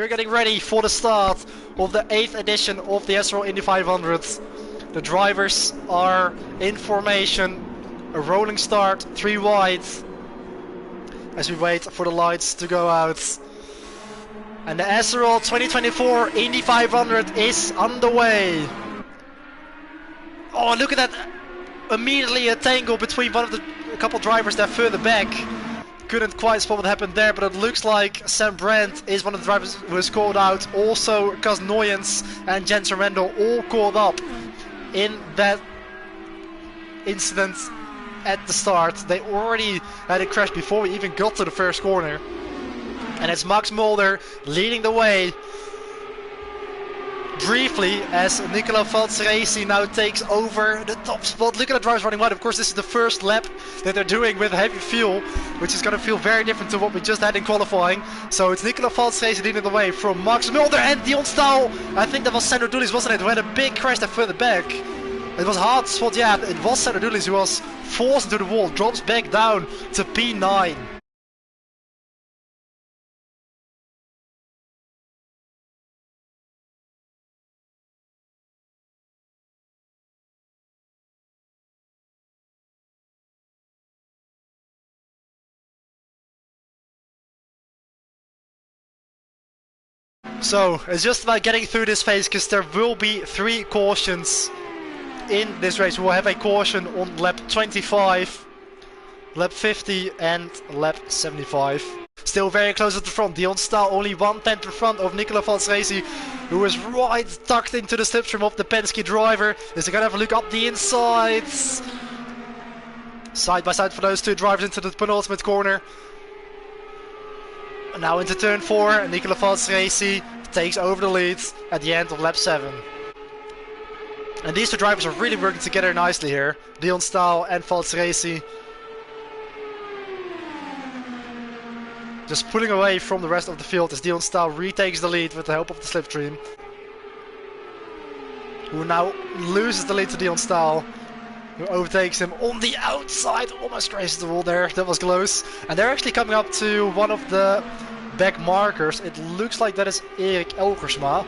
we're getting ready for the start of the 8th edition of the SRL Indy 500. The drivers are in formation, a rolling start, 3 wide, as we wait for the lights to go out. And the SRL 2024 Indy 500 is underway. Oh, look at that! Immediately a tangle between a couple drivers that further back. Couldn't quite spot what happened there, but it looks like Sam Brandt is one of the drivers who is called out. Also, Cas Noyens and Jensen Randall all caught up in that incident at the start. They already had a crash before we even got to the first corner. And it's Max Mulder leading the way briefly as Nicola Valsresi now takes over the top spot. Look at the drivers running wide. Of course, this is the first lap that they're doing with heavy fuel, which is going to feel very different to what we just had in qualifying. So it's Nicola Valsresi leading the way from Max Mulder and Dion Staal. I think that was Sandro Doulis, wasn't it? Who had a big crash there further back. It was hard spot, yeah, it was Sandro Doulis who was forced into the wall, drops back down to P9. So it's just about getting through this phase because there will be 3 cautions in this race. We will have a caution on lap 25, lap 50 and lap 75. Still very close at the front. Dion Staal only 1/10 in front of Nicola Valsresi, who is right tucked into the slipstream of the Penske driver. Is he going to have a look up the insides? Side by side for those 2 drivers into the penultimate corner. Now into turn 4, Nicola Valsresi takes over the lead at the end of lap 7. And these 2 drivers are really working together nicely here. Dion Staal and Valsresi. Just pulling away from the rest of the field as Dion Staal retakes the lead with the help of the slipstream. Who now loses the lead to Dion Staal, who overtakes him on the outside, almost grazes the wall there, that was close. And they're actually coming up to one of the back markers. It looks like that is Erik Elgersma,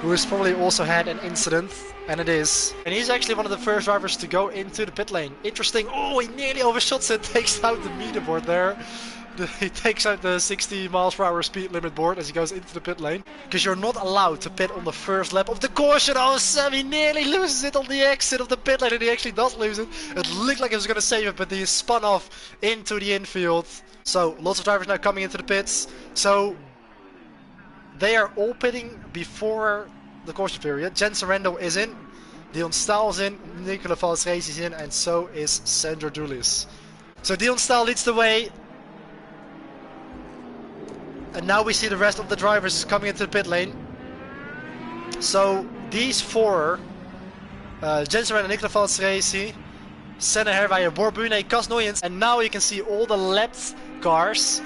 who has probably also had an incident, and it is. And he's actually one of the first drivers to go into the pit lane. Interesting, oh, he nearly overshots it, takes out the meter board there. He takes out the 60 miles per hour speed limit board as he goes into the pit lane. Because you're not allowed to pit on the first lap of the caution. Oh, Sam, he nearly loses it on the exit of the pit lane, and he actually does lose it. It looked like he was going to save it, but he spun off into the infield. So, lots of drivers now coming into the pits. So, they are all pitting before the caution period. Jensen Randall is in, Dion Staal is in, Nicola Valsresi is in, and so is Sandro Doulis. So, Dion Staal leads the way. And now we see the rest of the drivers coming into the pit lane. So these 4, Jensen Randall, Nicola Valsresi, Senna Herwijnen, Borbune, Cas Noyens, and now you can see all the lapped cars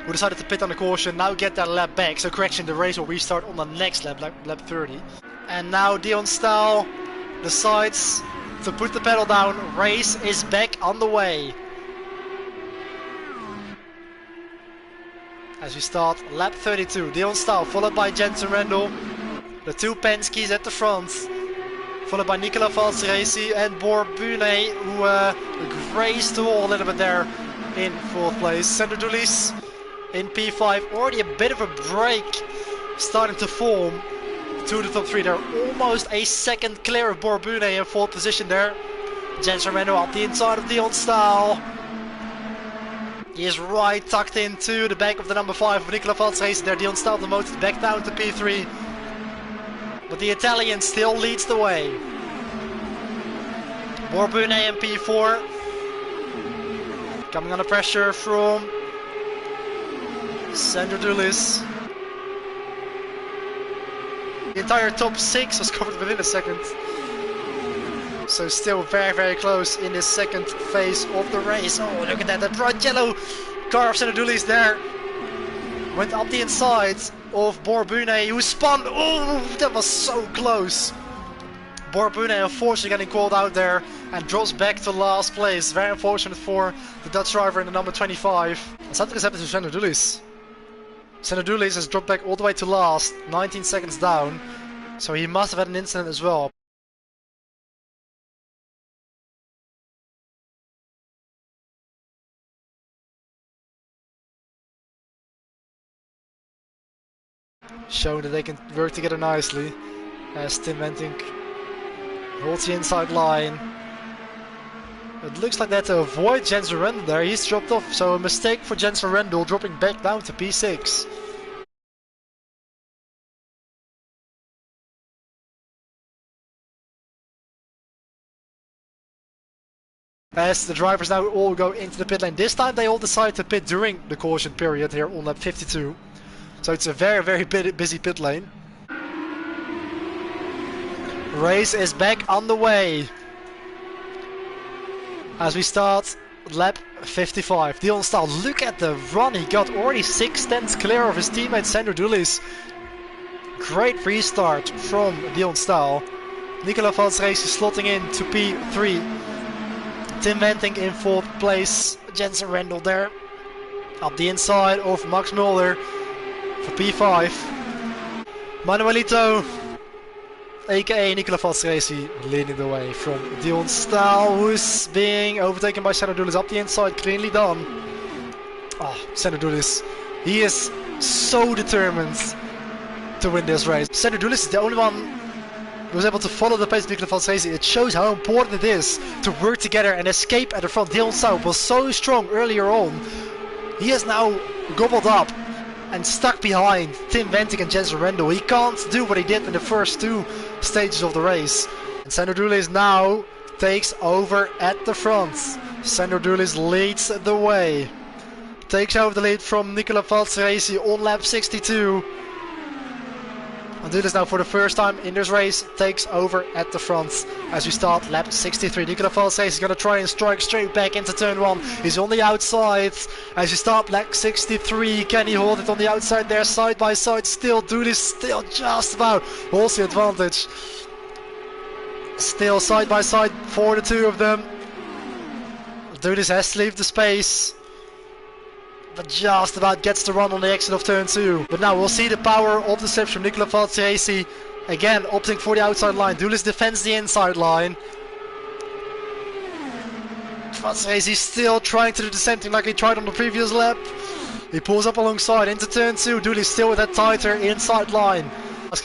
who decided to pit on the caution now get their lap back. So correction, the race will restart on the next lap, lap 30. And now Dion Staal decides to put the pedal down. Race is back on the way. As we start lap 32, Dion Staal followed by Jensen Randall, the 2 Penskes at the front, followed by Nicola Valsresi and Borbune, who grazed the wall a little bit there in 4th place. Sandro Doulis in P5, already a bit of a break starting to form to the top 3. They're almost a second clear of Borbune in 4th position there. Jensen Randall up the inside of Dion Staal. He is right tucked into the back of the number 5 of Nicola Valsresi there. Dion Staal demoted back down to P3. But the Italian still leads the way. Borbune in P4. Coming under pressure from Sandro Doulis. The entire top 6 was covered within a second. So still very, very close in this second phase of the race. Oh, look at that, that bright yellow car of Sandro Doulis there. Went up the inside of Borbune, who spun. Oh, that was so close. Borbune unfortunately getting called out there and drops back to last place. Very unfortunate for the Dutch driver in the number 25. And something has happened to Sandro Doulis. Sandro Doulis has dropped back all the way to last, 19 seconds down, so he must have had an incident as well. Showing that they can work together nicely as Tim Wenting holds the inside line. It looks like that to avoid Jens Rendel there, he's dropped off, so a mistake for Jens Rendel, dropping back down to P6. As the drivers now all go into the pit lane, this time they all decide to pit during the caution period here on lap 52. So it's a very busy pit lane. Race is back on the way. As we start lap 55. Dion Staal, look at the run he got, already 6/10 clear of his teammate Sandro Doulis. Great restart from Dion Staal. Nicola Valsreyse slotting in to P3. Tim Wenting in 4th place. Jens Rendel there. Up the inside of Max Mulder for P5. Manuelito, aka Nicola Valsreyse, leading the way from Dion Staal, who's being overtaken by Sandro Doulis up the inside, cleanly done. Oh, Sandro Doulis, he is so determined to win this race. Sandro Doulis is the only one who was able to follow the pace of Nicola Valsreyse. It shows how important it is to work together and escape at the front. Dion Staal was so strong earlier on. He is now gobbled up and stuck behind Tim Wenting and Jens Rendel. He can't do what he did in the first 2 stages of the race. And Sandro Doulis now takes over at the front. Sandro Doulis leads the way. Takes over the lead from Nicola Valsreyse on lap 62. And Doulis now for the first time in this race takes over at the front as we start lap 63. Nicola Valsreyse is going to try and strike straight back into turn 1. He's on the outside as we start lap 63. Can he hold it on the outside there, side by side still? Doulis still just about holds the advantage. Still side by side for the 2 of them. Doulis has to leave the space, but just about gets the run on the exit of turn 2. But now we'll see the power of the steps from Nicola Valsreyse. Again, opting for the outside line. Doulis defends the inside line. Valsreyse still trying to do the same thing like he tried on the previous lap. He pulls up alongside into turn 2. Doulis still with that tighter inside line.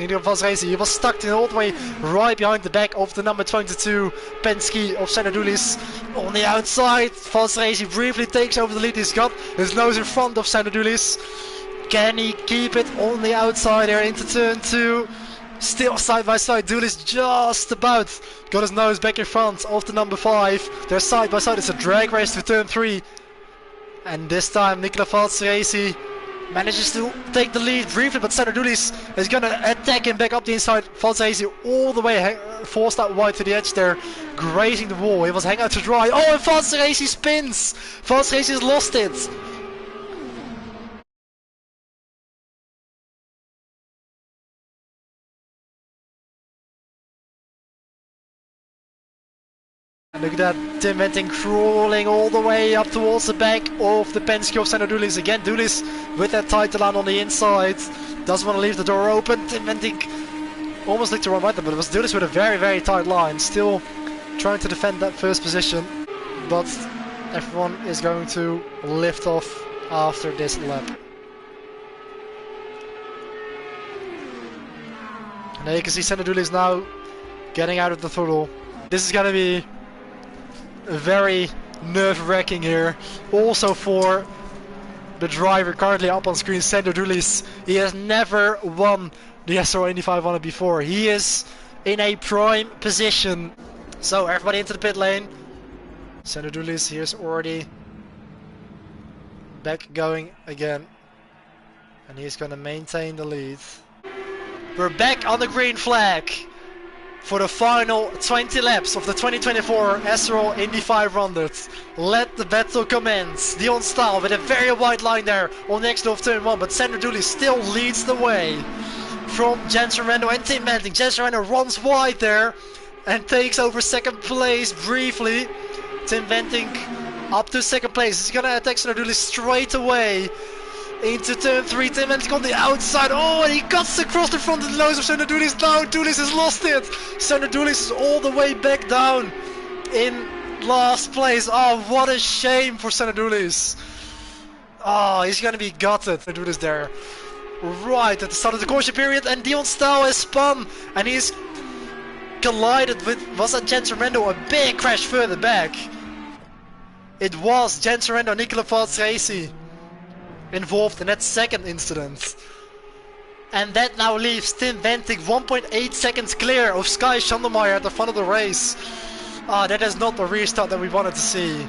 Nicola Valsreyse, he was stuck in all the way right behind the back of the number 22 Penske of Sandro Doulis. On the outside, Valsreyse briefly takes over the lead. He's got his nose in front of Sandro Doulis. Can he keep it on the outside here into turn 2? Still side by side. Doulis just about got his nose back in front of the number 5. They're side by side. It's a drag race to turn 3. And this time Nicola Valsreyse manages to take the lead briefly, but Sandro Doulis is going to attack him back up the inside. Valsreyse all the way forced out wide to the edge there, grazing the wall. He was hanging out to dry. Oh, and Valsreyse spins! Valsreyse has lost it! And look at that, Tim Wenting crawling all the way up towards the back of the Penske of Sandro Doulis. Again, Doulis with that tighter line on the inside. Doesn't want to leave the door open. Tim Wenting almost looked to run right there, but it was Doulis with a very tight line. Still trying to defend that first position. But everyone is going to lift off after this lap. And there you can see Sandro Doulis now getting out of the throttle. This is going to be very nerve-wracking here, also for the driver currently up on screen, Sandro Doulis. He has never won the SRL Indy 500 before. He is in a prime position. So everybody into the pit lane. Sandro Doulis here's already back going again, and he's going to maintain the lead. We're back on the green flag for the final 20 laps of the 2024 SRL Indy 500. Let the battle commence. Dion Staal with a very wide line there on the exit of turn 1, but Sandro Doulis still leads the way from Jens Rendel and Tim Wenting. Jens Rendel runs wide there and takes over second place briefly. Tim Wenting up to second place. He's gonna attack Sandro Doulis straight away into turn 3, Tim Venting on the outside. Oh, and he cuts across the front of the nose of Sandro Doulis. Now Doulis has lost it. Sandro Doulis is all the way back down in last place. Oh, what a shame for Sandro Doulis. Oh, he's gonna be gutted. Sandro Doulis there. Right at the start of the caution period, and Dion Staal has spun, and he's collided with, was that Jen Tremendo, a big crash further back. It was Jen Tremendo, Nicola Tracy involved in that second incident. And that now leaves Tim Venting 1.8 seconds clear of Sky Schandelmeyer at the front of the race. Ah, that is not the restart that we wanted to see.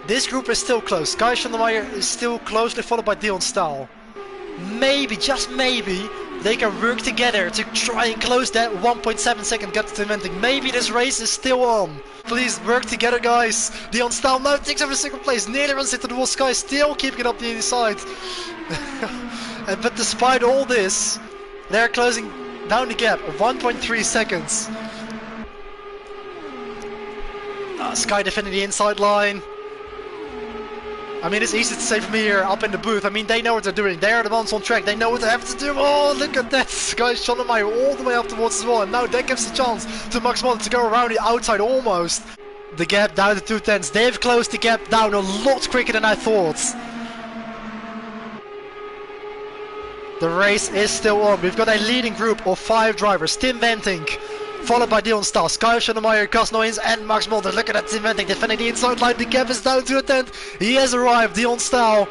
This group is still close. Sky Schandelmeyer is still closely followed by Dion Staal. Maybe, just maybe, they can work together to try and close that 1.7 second gap to Tim Venting. Maybe this race is still on. Please work together, guys. Dion Staal now takes over second place. Nearly runs into the wall. Sky still keeping it up the inside. But despite all this, they're closing down the gap of 1.3 seconds. Sky defending the inside line. I mean, it's easy to say from here up in the booth. I mean, they know what they're doing. They are the ones on track. They know what they have to do. Oh, look at that. Sky Schandelmeyer all the way up towards as well. And now that gives a chance to Max Moller to go around the outside almost. The gap down to 2/10. They've closed the gap down a lot quicker than I thought. The race is still on. We've got a leading group of 5 drivers. Tim Venting, followed by Dion Staal, Sky Schandelmeyer, Cas Noyens and Max Mulder. Look at that Tim Venting defending the inside line. The gap is down to a 10th. He has arrived. Dion Staal,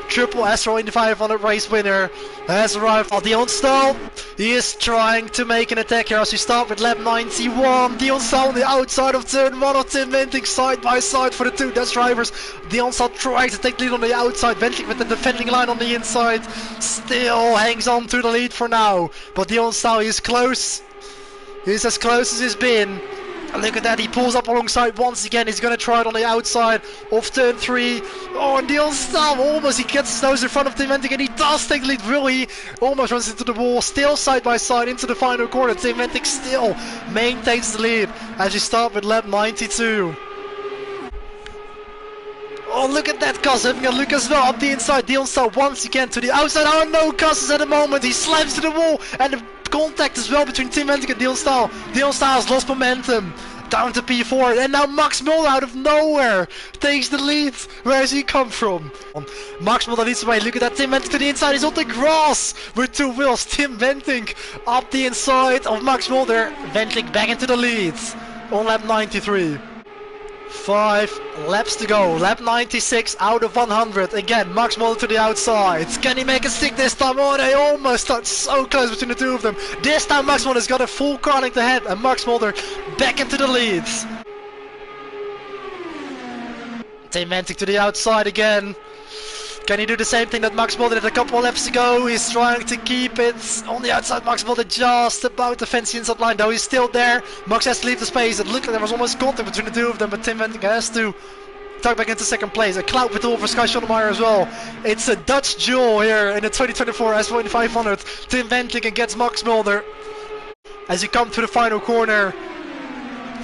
triple SRL Indy 500 race winner, has arrived. Dion Staal, he is trying to make an attack here as we start with lap 91. Dion Staal on the outside of turn 1 of Tim Venting, side by side for the 2 Dutch drivers. Dion Staal trying to take the lead on the outside. Venting with the defending line on the inside still hangs on to the lead for now. But Dion Staal is close. He's as close as he's been. Look at that, he pulls up alongside once again. He's going to try it on the outside of turn 3. Oh, and Dion Staal almost, he gets his nose in front of Tim Venting and he does take the lead, really. Almost runs into the wall, still side by side into the final corner. Tim Venting still maintains the lead as we start with lap 92. Oh, look at that, Cas having a look as well up the inside. Dion Staal once again to the outside. Oh no, Cas is at the moment, he slams to the wall and the contact as well between Tim Venting and Dion Staal. Dion Staal has lost momentum. Down to P4 and now Max Mulder out of nowhere takes the lead. Where has he come from? Max Mulder leads the way. Look at that, Tim Venting to the inside. He's on the grass with 2 wheels. Tim Venting up the inside of Max Mulder. Venting back into the lead on lap 93. 5 laps to go. Lap 96 out of 100. Again, Max Mulder to the outside. Can he make it stick this time? Oh, they almost got so close between the 2 of them. This time Max Mulder's got a full car length ahead and Max Mulder back into the lead. Tim Venting to the outside again. Can he do the same thing that Max Mulder did a couple of laps ago? He's trying to keep it on the outside. Max Mulder just about to fence the inside line, though he's still there. Max has to leave the space. It looked like there was almost contact between the 2 of them, but Tim Venting has to tuck back into second place. A cloud battle for Sky Schandelmeyer as well. It's a Dutch duel here in the 2024 S4 Indy 500. Tim Venting against Max Mulder. As you come to the final corner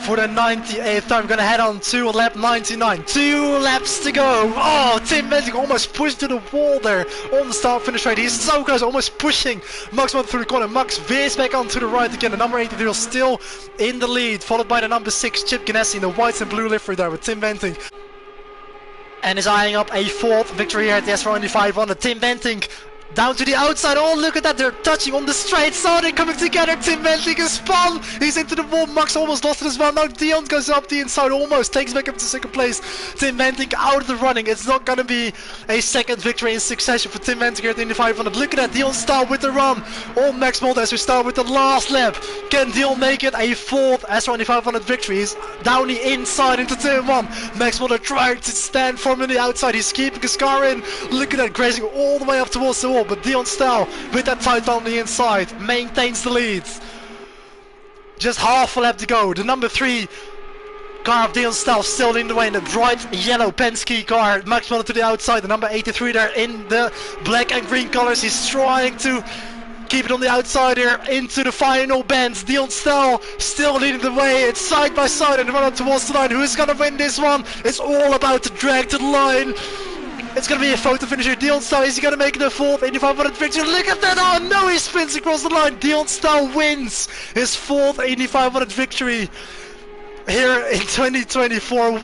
for the 98th time, we're gonna head on to lap 99. 2 laps to go. Oh, Tim Venting almost pushed to the wall there on the start finish straight. He's so close, almost pushing Max Mulder through the corner. Max veers back onto the right again. The number 83 still in the lead, followed by the number 6 Chip Ganassi in the white and blue livery there with Tim Venting. And is eyeing up a 4th victory here at the S4 Indy 500. Tim Venting down to the outside. Oh, look at that, they're touching on the straight. So they're coming together. Tim Venting is spun. He's into the wall. Max almost lost it as well. Now Dion goes up the inside, almost takes back up to second place. Tim Venting out of the running. It's not going to be a second victory in succession for Tim Venting here at the Indy 500. Look at that, Dion Staal with the run on Max Mulder as we start with the last lap. Can Dion make it a 4th S1 Indy 500 victory? He's down the inside into turn 1. Max Mulder trying to stand firm on the outside. He's keeping his car in. Look at that, grazing all the way up towards the wall. But Dion Staal with that title on the inside maintains the lead. Just half a lap to go. The number 3 car of Dion Stahl still in the way in the bright yellow Penske car. Max Miller to the outside. The number 83 there in the black and green colors. He's trying to keep it on the outside here into the final bend. Dion Stahl still leading the way. It's side by side and run up towards the line. Who's gonna win this one? It's all about the drag to the line. It's gonna be a photo finish here. Dion Stahl, is he gonna make the 4th Indy 500 victory? Look at that! Oh no, he spins across the line. Dion Stahl wins his 4th Indy 500 victory here in 2024.